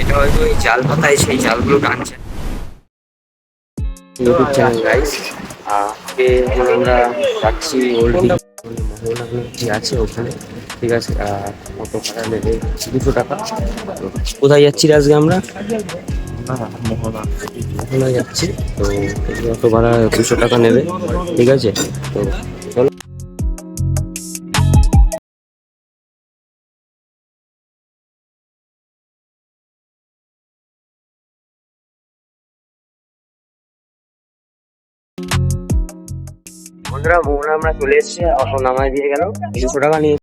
এটা হয়তো এই জাল পাতায় সেই জালগুলো টানছে। ইউটিউব চ্যানেল গাইস, আজকে আমরা যাচ্ছি ওল্ড মোহনা যে আছে ওখানে, ঠিক আছে। অটো ভাড়া নেবে 200 টাকা। কোথায় যাচ্ছি আজকে আমরা? মোহনা মোহনা যাচ্ছি। তো অটো ভাড়া 200 টাকা নেবে, ঠিক আছে। তো চলো। বন্ধুরা, মোহনা আমরা চলে এসেছি, অটো নামায় দিয়ে গেল, 200 টাকা নিয়ে।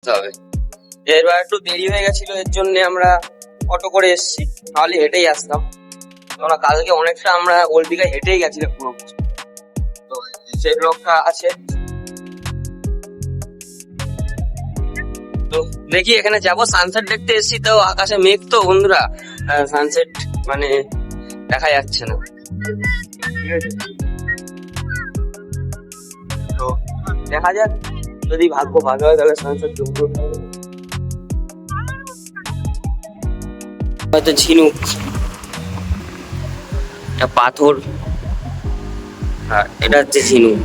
হবে, এবার একটু দেরি হয়ে গেছিল, এর জন্য আমরা অটো করে এসেছি, তাহলে হেঁটেই আসতাম। কেননা কালকে অনেকটা আমরা ওল্ড দিঘায় হেঁটেই গেছিলাম পুরো। তো সেই ব্লগটা আছে। তো দেখি, এখানে যাব, সানসেট দেখতে এসেছি, তো আকাশে মেঘ তো বন্ধুরা, সানসেট মানে দেখা যাচ্ছে না, ঠিক আছে। তো দেখা যাক, যদি ভাগ্য ভালো হয় তাহলে সানসেট দেখবো। হয়তো ঝিনুক, এটা পাথর, আর এটা হচ্ছে ঝিনুক।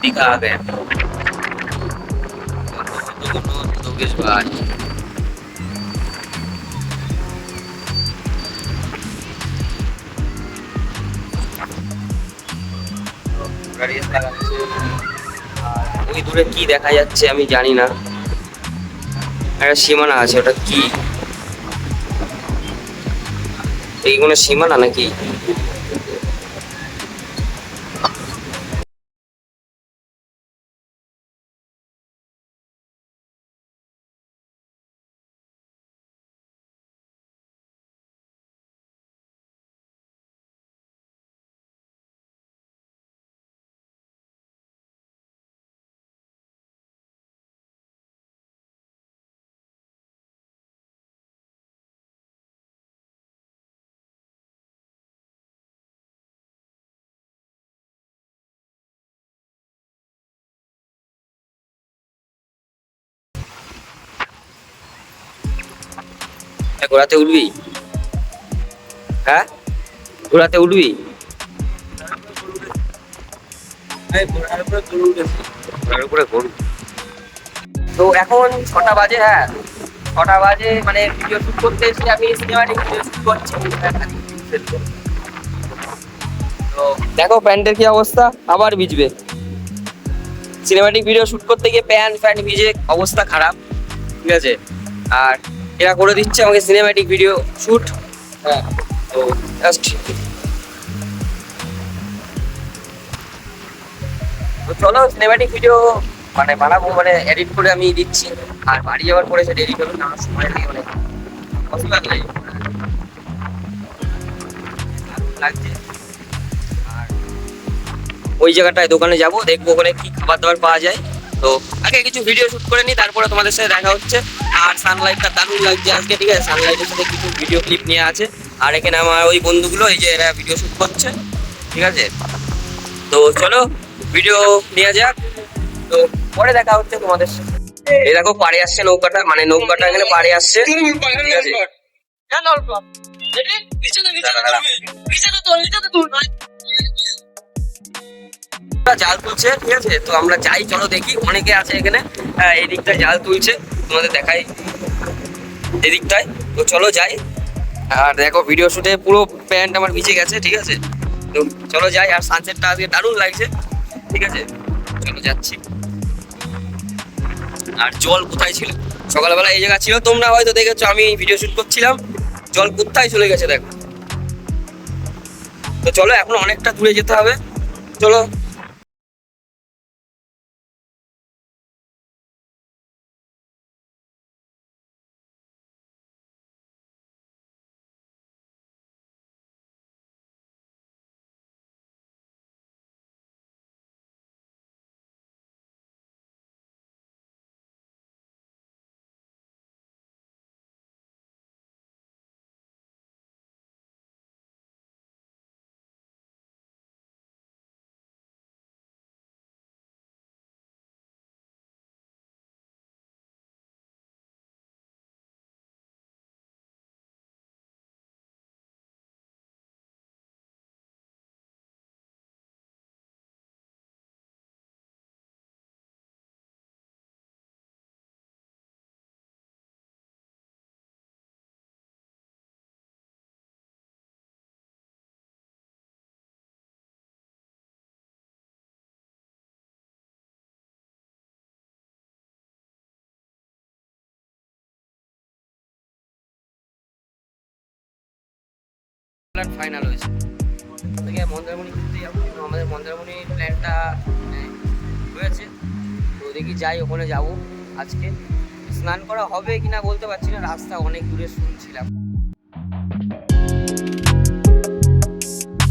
दीघा आ गए, लोकेश भाई। ওই দূরে কি দেখা যাচ্ছে আমি জানি না, একটা সীমানা আছে, ওটা কি? এই কোনো সীমানা নাকি? ঘোড়াতে উঠবি? হ্যাঁ, ঘোড়াতে উঠবি? ঘোড়ার উপরে গরু। তো এখন 6টা বাজে, হ্যাঁ 6টা বাজে, মানে ভিডিও শুট করতে এসে আমি সিনেমাটিক ভিডিও শুট করছি। তো দেখো প্যান্টের কি অবস্থা, আবার ভিজবে। সিনেমাটিক ভিডিও শুট করতে গিয়ে প্যান্ট ভিজে অবস্থা খারাপ, ঠিক আছে। আর এরা করে দিচ্ছে আমাকে সিনেম্যাটিক ভিডিও শ্যুট। হ্যাঁ, তো জাস্ট চলো সিনেম্যাটিক ভিডিও মানে বানাবো, মানে এডিট করে আমি দিচ্ছি। আর বাড়ি যাওয়ার পরে সেটা এডিট হবে, আমার সময় লাগে অনেক, অসুবিধা লাগে, লাগছে। আর ওই জায়গাটায় দোকানে যাব, দেখবো ওখানে কি খাবার দাবার পাওয়া যায়। তো আগে কিছু ভিডিও শুট করে নিই, তারপরে তোমাদের সাথে দেখা হচ্ছে। আর সানলাইটটা দারুণ লাগছে আজকে, ঠিক আছে? সানলাইটের সাথে কিছু ভিডিও ক্লিপ নিয়ে আছে। আর এখানে আমার ওই বন্ধুগুলো, এই যে এরা ভিডিও শুট করছে, ঠিক আছে? তো চলো ভিডিও নেওয়া যাক, তো পরে দেখা হচ্ছে তোমাদের সাথে। এই দেখো পাড়ে আসছে নৌকাটা, মানে নৌকাটা এখানে পাড়ে আসছে, ঠিক আছে? জাল তুলছে, ঠিক আছে? তো আমরা যাই, চলো দেখি। অনেকে আছে এখানে, এই দিকটায় জাল তুলছে, তোমাদের দেখাই এই দিকটায়। তো চলো যাই। আর দেখো ভিডিও শুটে পুরো প্যান্ট আমার ভিজে গেছে, ঠিক আছে? তো চলো যাই। আর সানসেটটা আজকে দারুণ লাগছে, ঠিক আছে? চলো যাচ্ছি। আর জল কোথায় ছিল সকালবেলা? এই জায়গা ছিল, তোমরা হয়তো দেখেছো আমি ভিডিও শুট করছিলাম, জল কোথায় চলে গেছে দেখো। তো চলো এখন অনেকটা দূরে যেতে হবে, চলো। ফাইনাল হয়েছে, থেকে মন্দারমণি ঘুরতে যাবো। আমাদের মন্দারমণি প্ল্যানটা হয়েছে, তো দেখি যাই, ওখানে যাব আজকে। স্নান করা হবে কিনা বলতে পারছি না, রাস্তা অনেক দূরে শুনছিলাম।